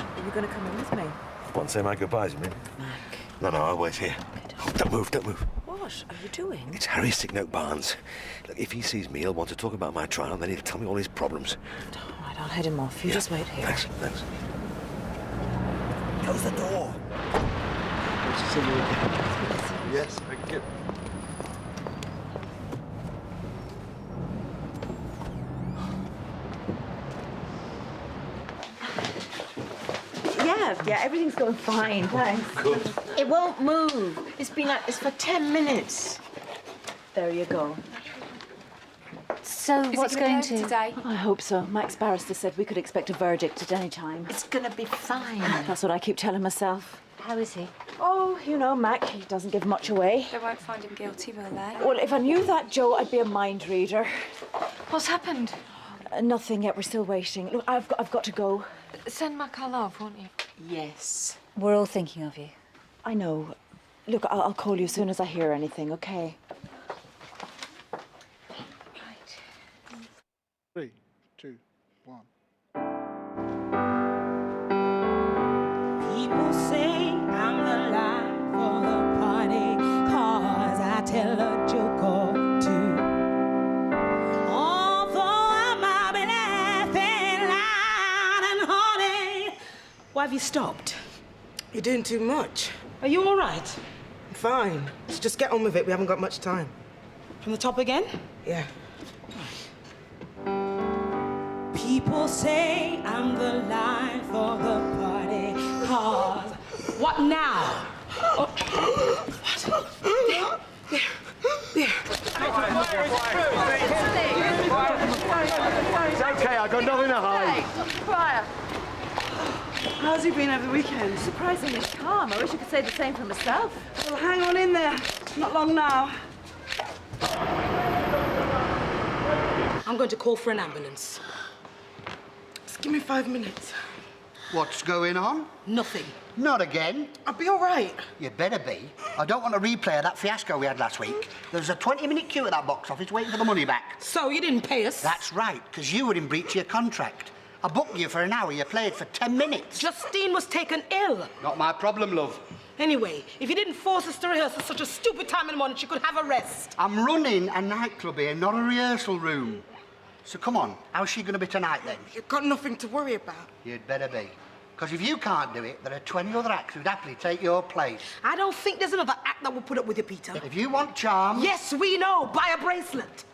Are you going to come in with me? Want to say my goodbyes, you mean? Mac. No, I'll wait here. Oh, don't move, don't move. What are you doing? It's Harry Sticknote Barnes. Look, if he sees me, he'll want to talk about my trial, and then he'll tell me all his problems. All right, I'll head him off. You just wait here. Thanks. Close the door. Yes, thank you. Yeah, everything's going fine, thanks. Good. It won't move. It's been like this for 10 minutes. There you go. So what's going to today? I hope so. Mac's barrister said we could expect a verdict at any time. It's gonna be fine. That's what I keep telling myself. How is he? Oh, you know, Mac, he doesn't give much away. They won't find him guilty, will they? Well, if I knew that, Joe, I'd be a mind reader. What's happened? Nothing yet. We're still waiting. Look, I've got to go. Send Mac our love, won't you? Yes. We're all thinking of you. I know. Look, I'll call you as soon as I hear anything, okay? Right. 3, 2, 1. People say I'm the life of the party, 'cause I tell a joke or two. Although I might be laughing loud and horny. Why have you stopped? You're doing too much. Are you all right? I'm fine. Let's just get on with it. We haven't got much time. From the top again? Yeah. People say I'm the life of the party, 'cause... What now? Oh. What? It's okay, I've got nothing to hide. How's he been over the weekend? Surprisingly calm. I wish I could say the same for myself. Well, hang on in there. Not long now. I'm going to call for an ambulance. Just give me 5 minutes. What's going on? Nothing. Not again. I'll be all right. You better be. I don't want a replay of that fiasco we had last week. There was a 20-minute queue at that box office waiting for the money back. So you didn't pay us? That's right, because you were in breach of your contract. I booked you for an hour, you played for 10 minutes. Justine was taken ill. Not my problem, love. Anyway, if you didn't force us to rehearse at such a stupid time in the morning, she could have a rest. I'm running a nightclub here, not a rehearsal room. So come on, how's she going to be tonight, then? You've got nothing to worry about. You'd better be. Because if you can't do it, there are 20 other acts who'd happily take your place. I don't think there's another act that will put up with you, Peter. If you want charm... Yes, we know. Buy a bracelet.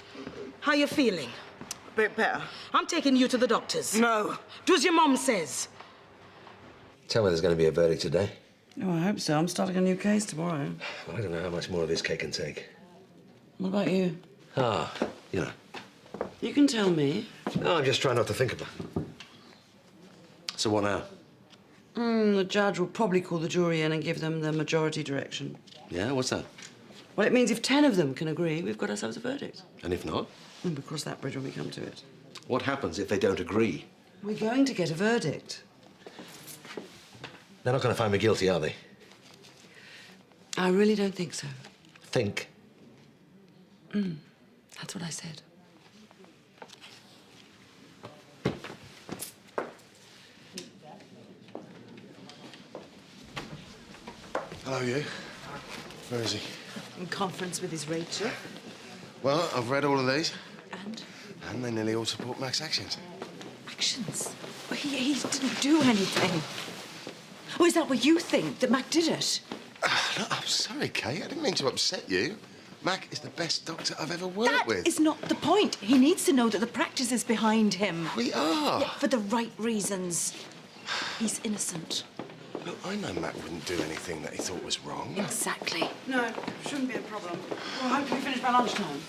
How you feeling? A bit better. I'm taking you to the doctors. No. Do as your mum says. Tell me there's going to be a verdict today. Oh, I hope so. I'm starting a new case tomorrow. Well, I don't know how much more of this cake can take. What about you? You know. You can tell me. No, I'm just trying not to think about it. So what now? The judge will probably call the jury in and give them the majority direction. Yeah, what's that? Well, it means if 10 of them can agree, we've got ourselves a verdict. And if not? We'll cross that bridge when we come to it. What happens if they don't agree? We're going to get a verdict. They're not going to find me guilty, are they? I really don't think so. Think. That's what I said. Hello, you. Where is he? In conference with his Rachel. Well, I've read all of these. And? And they nearly all support Mac's actions. Actions? Well, he didn't do anything. Oh, is that what you think, that Mac did it? No, I'm sorry, Kate. I didn't mean to upset you. Mac is the best doctor I've ever worked with. That is not the point. He needs to know that the practice is behind him. We are. Yeah, for the right reasons. He's innocent. Look, I know Mac wouldn't do anything that he thought was wrong. Exactly. No, shouldn't be a problem. Well, hopefully we finish by lunchtime.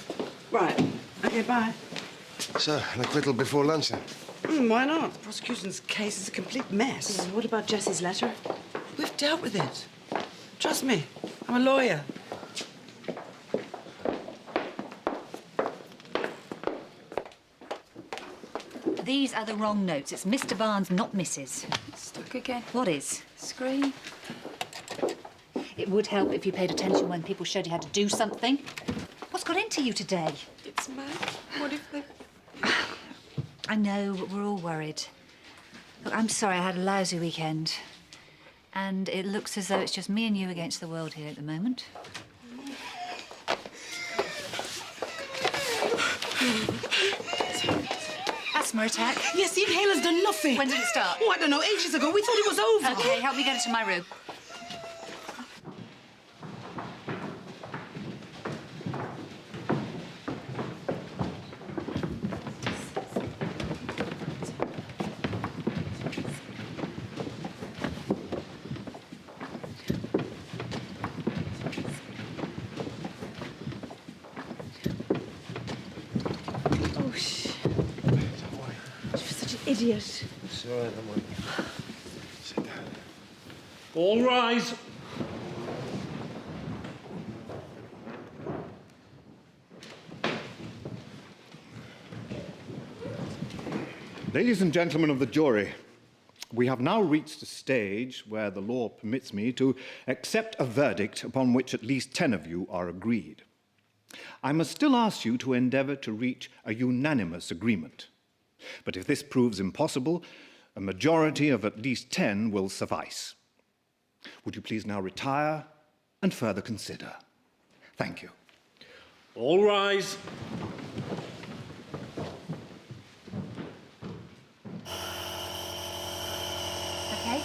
Right. OK, bye. So, an acquittal before lunch, then? Why not? The prosecution's case is a complete mess. And what about Jessie's letter? We've dealt with it. Trust me, I'm a lawyer. These are the wrong notes. It's Mr. Barnes, not Mrs. Stuck again. What is? Screen. It would help if you paid attention when people showed you how to do something. What's got into you today? It's Mac. What if they... I know, but we're all worried. Look, I'm sorry, I had a lousy weekend. And it looks as though it's just me and you against the world here at the moment. Asthma attack? Yes, the inhaler's done nothing. When did it start? Oh, I don't know, ages ago. We thought it was over. OK, help me get her to my room. Idiot. It's all right, don't worry. Sit down. All rise. Ladies and gentlemen of the jury, we have now reached a stage where the law permits me to accept a verdict upon which at least 10 of you are agreed. I must still ask you to endeavour to reach a unanimous agreement. But if this proves impossible, a majority of at least 10 will suffice. Would you please now retire and further consider? Thank you. All rise. OK?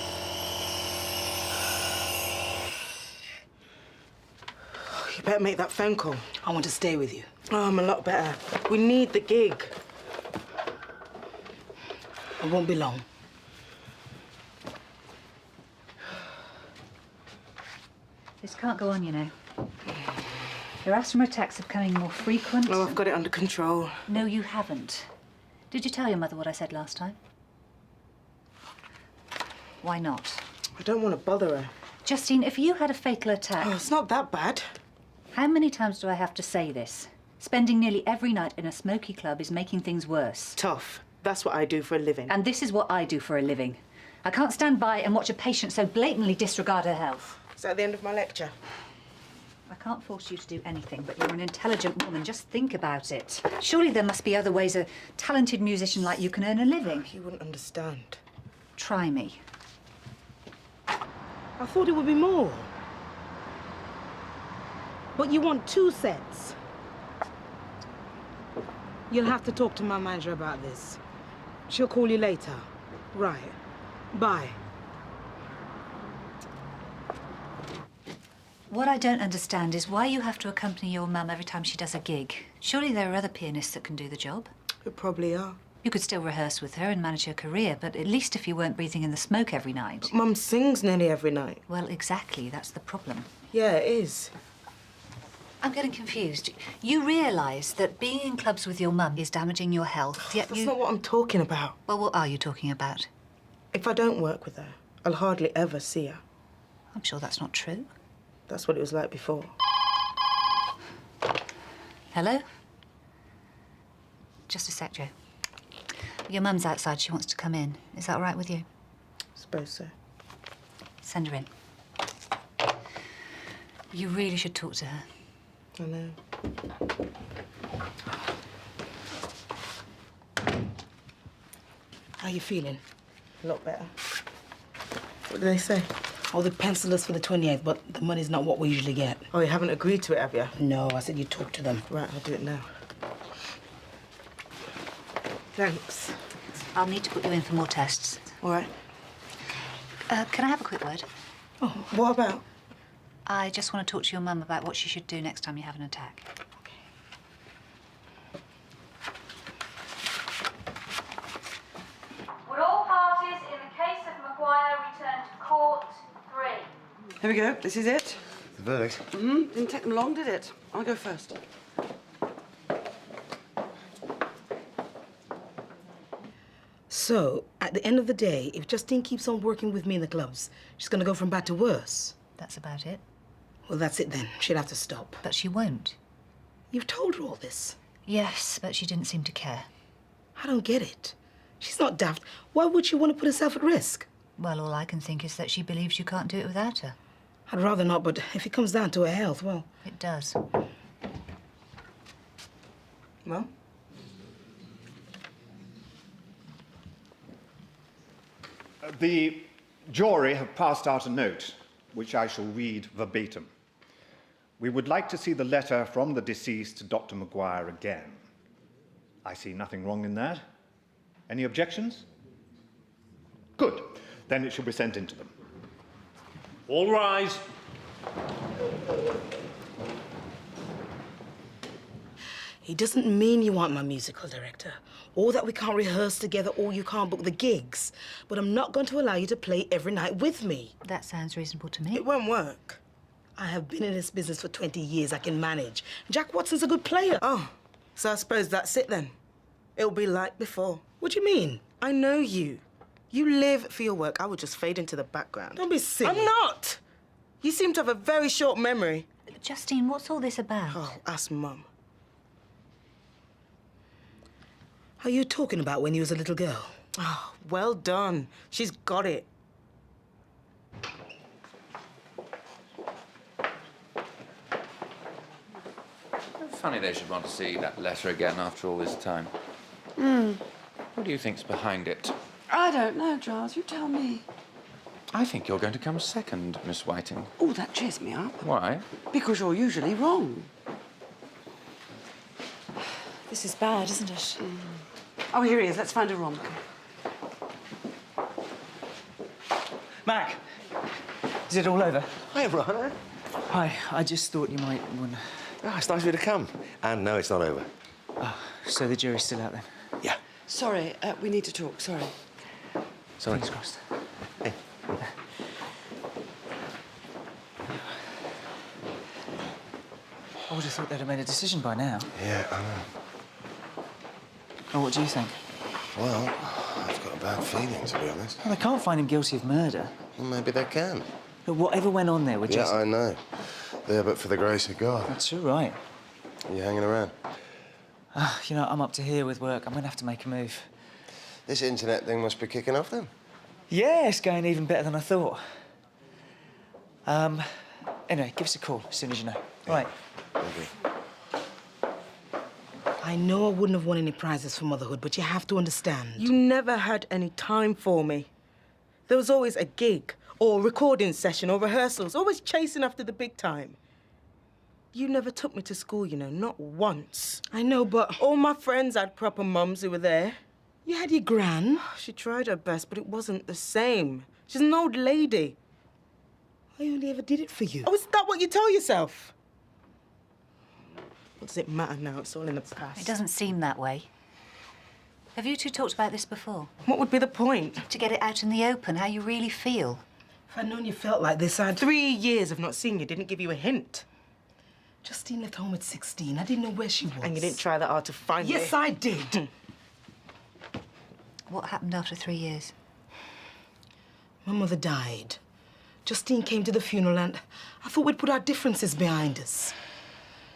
You better make that phone call. I want to stay with you. Oh, I'm a lot better. We need the gig. It won't be long. This can't go on, you know. Your asthma attacks are becoming more frequent. Oh, I've got it under control. No, you haven't. Did you tell your mother what I said last time? Why not? I don't want to bother her. Justine, if you had a fatal attack... Oh, it's not that bad. How many times do I have to say this? Spending nearly every night in a smoky club is making things worse. Tough. That's what I do for a living. And this is what I do for a living. I can't stand by and watch a patient so blatantly disregard her health. Is that the end of my lecture? I can't force you to do anything, but you're an intelligent woman. Just think about it. Surely there must be other ways a talented musician like you can earn a living. You wouldn't understand. Try me. I thought it would be more. But you want 2 sets. You'll have to talk to my manager about this. She'll call you later. Right. Bye. What I don't understand is why you have to accompany your mum every time she does a gig. Surely there are other pianists that can do the job. There probably are. You could still rehearse with her and manage her career, but at least if you weren't breathing in the smoke every night. But Mum sings nearly every night. Well, exactly. That's the problem. Yeah, it is. I'm getting confused. You realise that being in clubs with your mum is damaging your health, yet That's not what I'm talking about. Well, what are you talking about? If I don't work with her, I'll hardly ever see her. I'm sure that's not true. That's what it was like before. Hello? Just a sec, Joe. Your mum's outside. She wants to come in. Is that all right with you? Suppose so. Send her in. You really should talk to her. I know. How you feeling? A lot better. What did they say? Oh, they penciled us for the 28th, but the money's not what we usually get. Oh, you haven't agreed to it, have you? No, I said you talk to them. Right, I'll do it now. Thanks. I'll need to put you in for more tests. All right. Can I have a quick word? Oh, what about? I just want to talk to your mum about what she should do next time you have an attack. Would all parties in the case of Maguire return to court? 3. Here we go. This is it. The verdict? Didn't take them long, did it? I'll go first. So, at the end of the day, if Justine keeps on working with me in the clubs, she's going to go from bad to worse. That's about it. Well, that's it then. She'll have to stop. But she won't. You've told her all this. Yes, but she didn't seem to care. I don't get it. She's not daft. Why would she want to put herself at risk? Well, all I can think is that she believes you can't do it without her. I'd rather not, but if it comes down to her health, well... It does. Well? The jury have passed out a note, which I shall read verbatim. We would like to see the letter from the deceased to Dr. Maguire again. I see nothing wrong in that. Any objections? Good. Then it shall be sent in to them. All rise. It doesn't mean you aren't my musical director, or that we can't rehearse together, or you can't book the gigs. But I'm not going to allow you to play every night with me. That sounds reasonable to me. It won't work. I have been in this business for 20 years. I can manage. Jack Watson's a good player. Oh, so I suppose that's it then. It'll be like before. What do you mean? I know you. You live for your work. I would just fade into the background. Don't be silly. I'm not. You seem to have a very short memory. Justine, what's all this about? Oh, ask Mum. Are you talking about when you was a little girl? Oh, well done. She's got it. Funny they should want to see that letter again after all this time. What do you think's behind it? I don't know, Giles. You tell me. I think you're going to come second, Miss Whiting. Oh, that cheers me up. Why? Because you're usually wrong. This is bad, isn't it? Oh, here he is. Let's find a rom. Mac, is it all over? Hi, Rana. Hi, I just thought you might want to... Oh, it's nice of you to come. And no, it's not over. Oh, so the jury's still out then? Yeah. Sorry, we need to talk. Sorry. Sorry. Fingers crossed. Hey. I would have thought they'd have made a decision by now. Yeah, I know. Oh, what do you think? Well, I've got a bad feeling, to be honest. Well, they can't find him guilty of murder. Well, maybe they can. But whatever went on there, we're just... Yeah, I know. There, but for the grace of God. That's all right. Are you hanging around? You know, I'm up to here with work. I'm going to have to make a move. This internet thing must be kicking off, then. Yeah, it's going even better than I thought. Anyway, give us a call as soon as you know. Yeah. Right. Okay. I know I wouldn't have won any prizes for motherhood, but you have to understand. You never had any time for me. There was always a gig, or recording session, or rehearsals, always chasing after the big time. You never took me to school, you know, not once. I know, but all my friends had proper mums who were there. You had your gran. She tried her best, but it wasn't the same. She's an old lady. I only ever did it for you. Oh, is that what you tell yourself? What does it matter now? It's all in the past. It doesn't seem that way. Have you two talked about this before? What would be the point? To get it out in the open, how you really feel. If I'd known you felt like this, I'd... 3 years of not seeing you didn't give you a hint. Justine left home at 16. I didn't know where she was. And you didn't try that hard to find me? Yes, I did. What happened after 3 years? My mother died. Justine came to the funeral and I thought we'd put our differences behind us.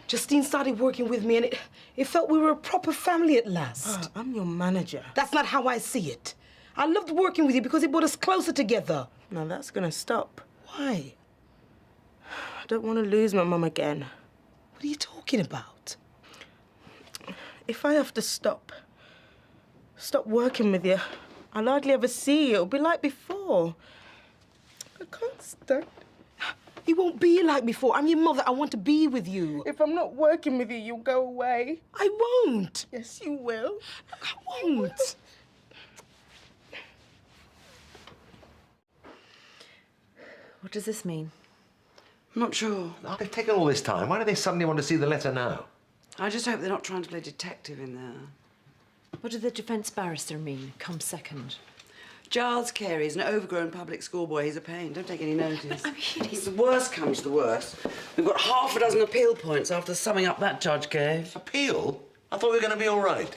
Justine started working with me and it felt we were a proper family at last. I'm your manager. That's not how I see it. I loved working with you because it brought us closer together. Now that's gonna stop. Why? I don't want to lose my mum again. What are you talking about? If I have to stop working with you, I'll hardly ever see you. It'll be like before. I can't stand. It won't be like before. I'm your mother. I want to be with you. If I'm not working with you, you'll go away. I won't. Yes, you will. I won't. What does this mean? I'm not sure. Oh, they've taken all this time. Why do they suddenly want to see the letter now? I just hope they're not trying to play detective in there. What did the defence barrister mean, come second? Giles Carey's an overgrown public schoolboy. He's a pain. Don't take any notice. I mean, If the worst comes to the worst, we've got half a dozen appeal points after summing up that judge gave. Appeal? I thought we were going to be all right.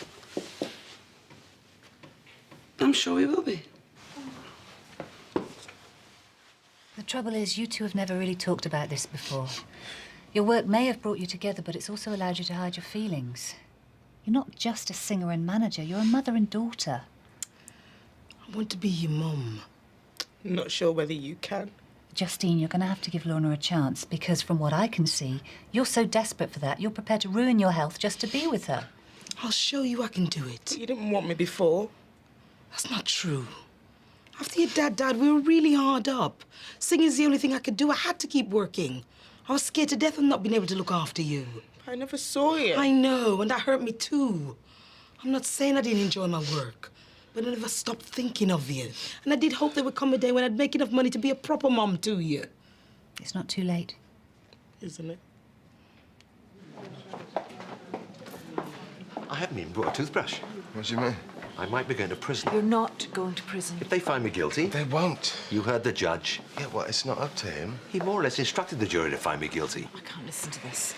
I'm sure we will be. The trouble is, you two have never really talked about this before. Your work may have brought you together, but it's also allowed you to hide your feelings. You're not just a singer and manager, you're a mother and daughter. I want to be your mum. I'm not sure whether you can. Justine, you're going to have to give Lorna a chance, because from what I can see, you're so desperate for that, you're prepared to ruin your health just to be with her. I'll show you I can do it. But you didn't want me before. That's not true. After your dad died, we were really hard up. Singing's the only thing I could do. I had to keep working. I was scared to death of not being able to look after you. I never saw you. I know, and that hurt me too. I'm not saying I didn't enjoy my work, but I never stopped thinking of you. And I did hope there would come a day when I'd make enough money to be a proper mom to you. It's not too late. Isn't it? I haven't even brought a toothbrush. What do you mean? I might be going to prison. You're not going to prison. If they find me guilty... They won't. You heard the judge. Yeah, well, it's not up to him. He more or less instructed the jury to find me guilty. I can't listen to this.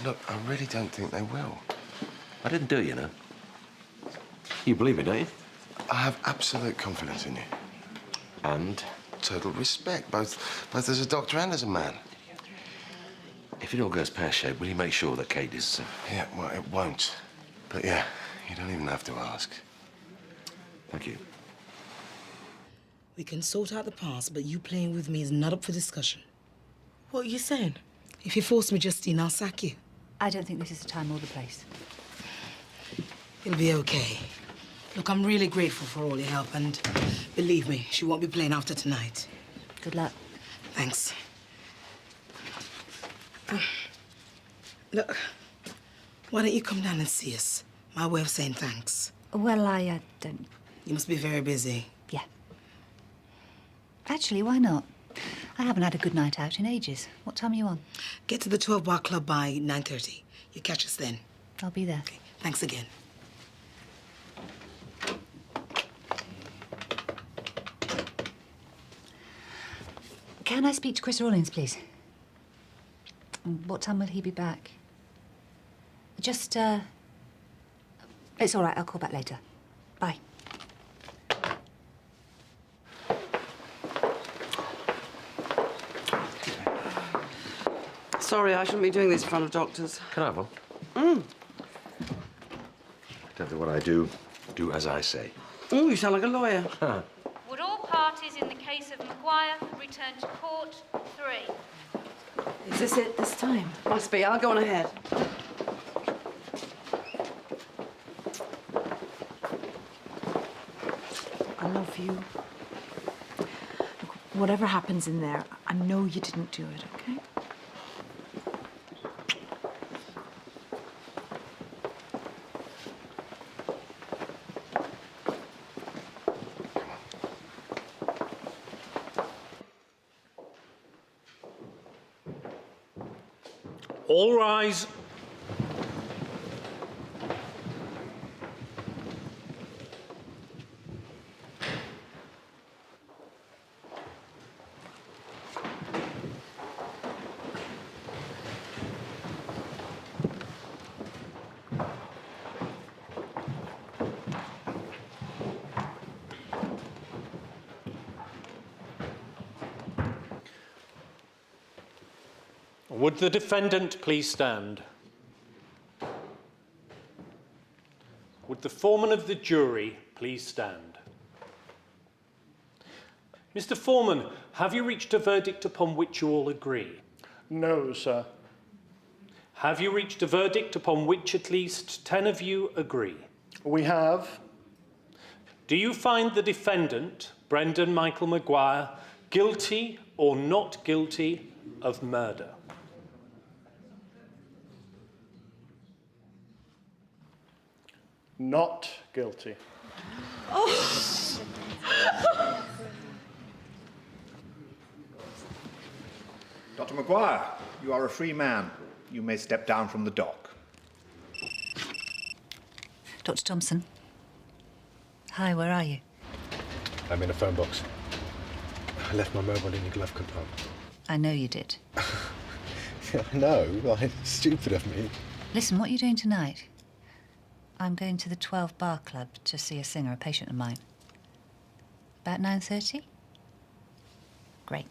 Look, I really don't think they will. I didn't do it, you know. You believe me, don't you? I have absolute confidence in you. And? Total respect, both as a doctor and as a man. If it all goes pear-shaped, will you make sure that Kate is... Yeah, well, it won't. But yeah, you don't even have to ask. Thank you. We can sort out the past, but you playing with me is not up for discussion. What are you saying? If you force me, Justine, I'll sack you. I don't think this is the time or the place. It'll be okay. Look, I'm really grateful for all your help, and believe me, she won't be playing after tonight. Good luck. Thanks. Look, why don't you come down and see us? My way of saying thanks. Well, I don't... You must be very busy. Yeah. Actually, why not? I haven't had a good night out in ages. What time are you on? Get to the 12 Bar Club by 9:30. You catch us then. I'll be there. Okay. Thanks again. Can I speak to Chris Rawlins, please? What time will he be back? Just, It's all right, I'll call back later. Bye. Sorry, I shouldn't be doing this in front of doctors. Can I have one? Don't do what I do as I say. Oh, you sound like a lawyer. Would all parties in the case of Maguire return to court? 3. Is this it this time? Must be. I'll go on ahead. I love you. Look, whatever happens in there, I know you didn't do it, okay? All rise. Would the defendant please stand? Would the foreman of the jury please stand? Mr. Foreman, have you reached a verdict upon which you all agree? No, sir. Have you reached a verdict upon which at least 10 of you agree? We have. Do you find the defendant, Brendan Michael Maguire, guilty or not guilty of murder? Not guilty. Dr. Maguire, you are a free man. You may step down from the dock. Dr. Thompson. Hi, where are you? I'm in a phone box. I left my mobile in your glove compartment. I know you did. No, well, it's stupid of me. Listen, what are you doing tonight? I'm going to the 12 Bar Club to see a singer, a patient of mine. About 9:30? Great.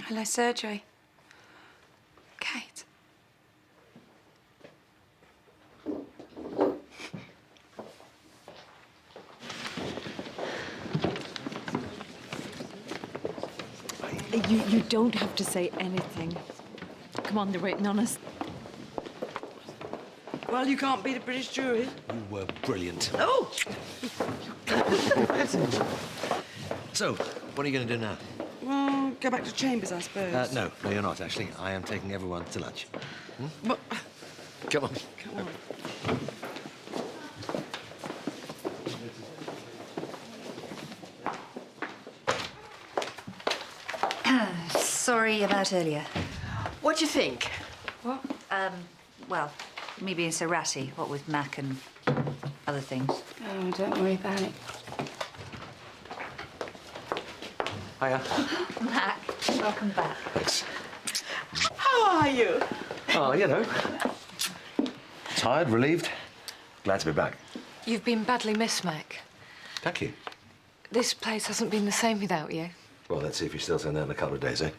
Hello, surgery. Kate. You don't have to say anything. Come on, they're waiting on us. Well, you can't beat a British jury. You were brilliant. Oh! So, what are you going to do now? Well, go back to chambers, I suppose. No, you're not, actually. I am taking everyone to lunch. Hmm? But... Come on. Come on. Sorry about earlier. What do you think? What? Well, me being so ratty, what with Mac and other things. Oh, don't worry about it. Hiya. Mac, welcome back. Thanks. How are you? Oh, you know. Tired, relieved. Glad to be back. You've been badly missed, Mac. Thank you. This place hasn't been the same without you. Well, let's see if you still turn out in a couple of days, eh?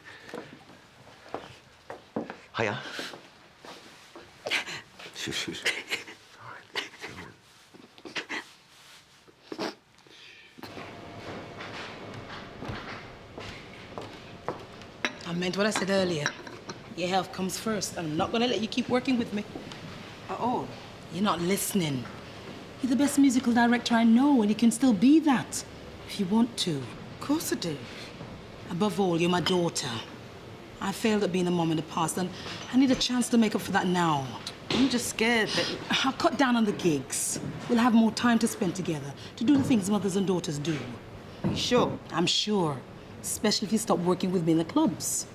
Hiya. Shush, shush. I meant what I said earlier. Your health comes first, and I'm not gonna let you keep working with me. At all. You're not listening. You're the best musical director I know, and you can still be that if you want to. Of course I do. Above all, you're my daughter. I failed at being a mom in the past, and I need a chance to make up for that now. I'm just scared that I'll cut down on the gigs. We'll have more time to spend together, to do the things mothers and daughters do. Are you sure? I'm sure. Especially if you stop working with me in the clubs.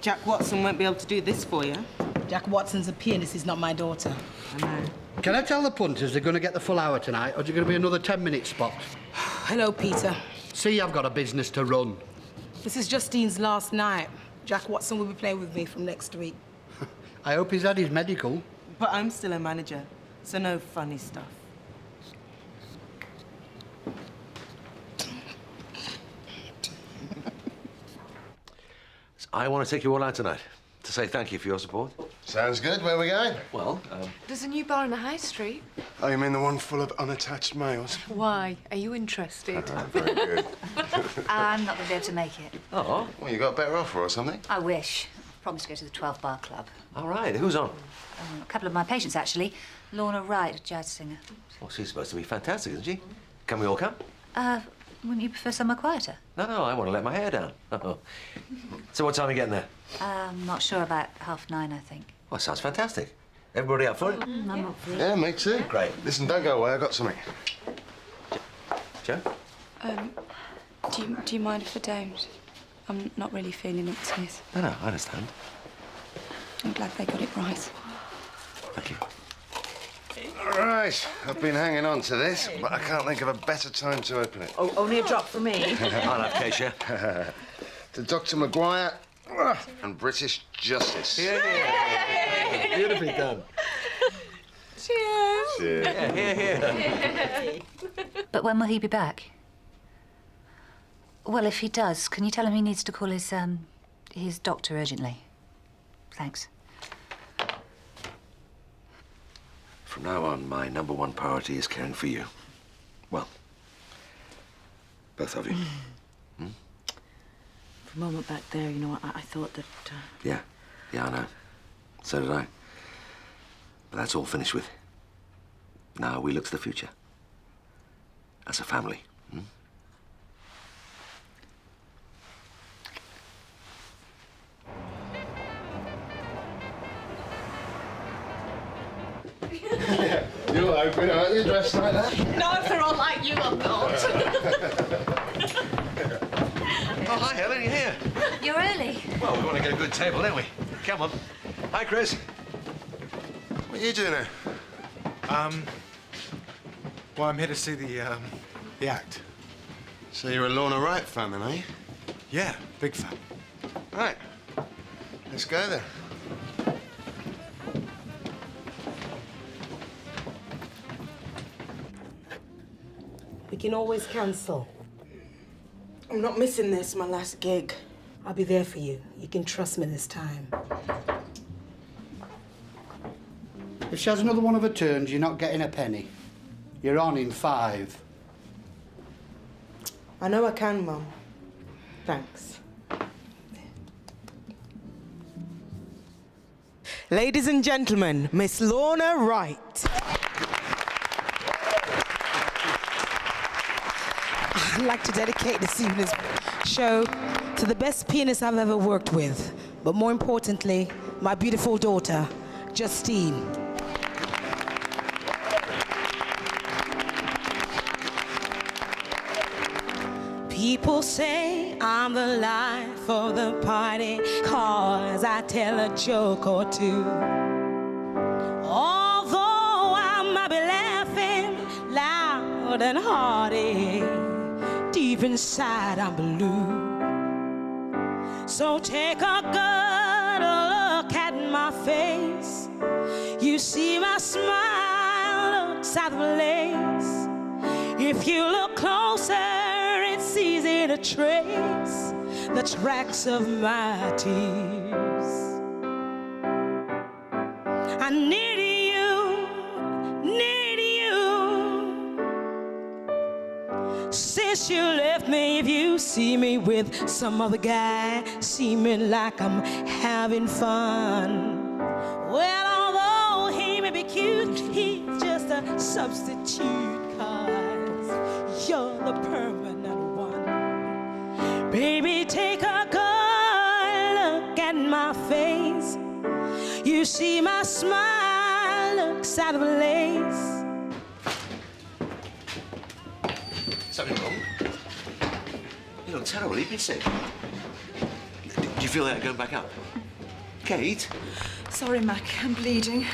Jack Watson won't be able to do this for you. Jack Watson's a pianist, he's not my daughter. I know. Can I tell the punters they're going to get the full hour tonight, or is it going to be another 10-minute spot? Hello, Peter. See, I've got a business to run. This is Justine's last night. Jack Watson will be playing with me from next week. I hope he's had his medical. But I'm still a manager, so no funny stuff. I want to take you all out tonight to say thank you for your support. Sounds good. Where are we going? Well, There's a new bar on the high street. Oh, you mean the one full of unattached males? Why? Are you interested? Very good. I'm not going to be able to make it. Oh. Well, you got a better offer or something? I wish. Promised to go to the 12 Bar Club. All right. Who's on? A couple of my patients, actually. Lorna Wright, a jazz singer. Well, she's supposed to be fantastic, isn't she? Can we all come? Wouldn't you prefer somewhere quieter? No, I want to let my hair down. So what time are you getting there? I'm not sure, about 9:30, I think. Well, sounds fantastic. Everybody up for it? I'm up for it. Yeah, me too. Great. Listen, don't go away. I've got something. Joe? Do you mind if I don't? I'm not really feeling up to this. No, I understand. I'm glad they got it right. Thank you. All right. I've been hanging on to this, but I can't think of a better time to open it. Oh, only a drop for me. I'll have Keisha. To Dr. Maguire and British Justice. Yeah. Beautifully done. Cheers. Cheers. Yeah, here. But when will he be back? Well, if he does, can you tell him he needs to call his doctor urgently? Thanks. From now on, my #1 priority is caring for you. Well, both of you. For a moment back there, you know, I thought that... Yeah, I know. So did I. But that's all finished with. Now we look to the future. As a family. You're open, aren't you? Dressed like that? No, if they're all like you, I'm not. Oh, hi, Helen, you're here. You're early. Well, we want to get a good table, don't we? Come on. Hi, Chris. What are you doing here? Well, I'm here to see the act. So you're a Lorna Wright fan, then, are you? Yeah, big fan. Right. Let's go then. We can always cancel. I'm not missing this, my last gig. I'll be there for you. You can trust me this time. If she has another one of her turns, you're not getting a penny. You're on in 5. I know I can, Mum. Thanks. Ladies and gentlemen, Miss Lorna Wright. I'd like to dedicate this evening's show to the best pianist I've ever worked with, but more importantly, my beautiful daughter, Justine. People say I'm the life of the party, 'cause I tell a joke or two. Although I might be laughing loud and hearty, deep inside I'm blue. So take a good look at my face. You see my smile looks out of place. If you look closer, it's easy to trace the tracks of my tears. I need you, need you. Since you left me, if you see me with some other guy, seeming like I'm having fun. Well, although he may be cute, he's just a substitute, 'cause you're the permanent one. Baby, take a good look at my face. You see my smile looks out of place. Something wrong? You look terrible. You've been sick. Do you feel like going back up? Kate? Sorry, Mac. I'm bleeding.